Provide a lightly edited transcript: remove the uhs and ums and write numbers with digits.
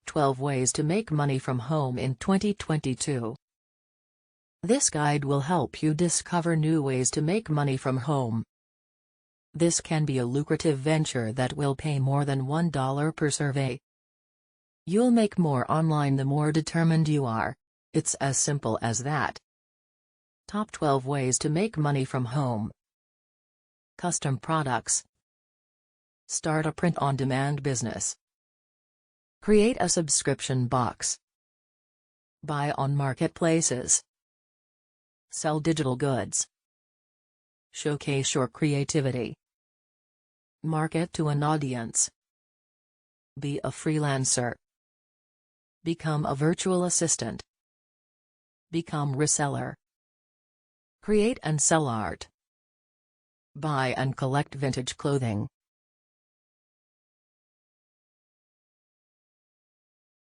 12 Ways to Make Money from Home in 2022. This guide will help you discover new ways to make money from home. This can be a lucrative venture that will pay more than $1 per survey. You'll make more online the more determined you are. It's as simple as that. Top 12 Ways to Make Money from Home. Custom Products. Start a print-on-demand business. Create a subscription box. Buy on marketplaces. Sell digital goods. Showcase your creativity. Market to an audience. Be a freelancer. Become a virtual assistant. Become reseller. Create and sell art. Buy and collect vintage clothing.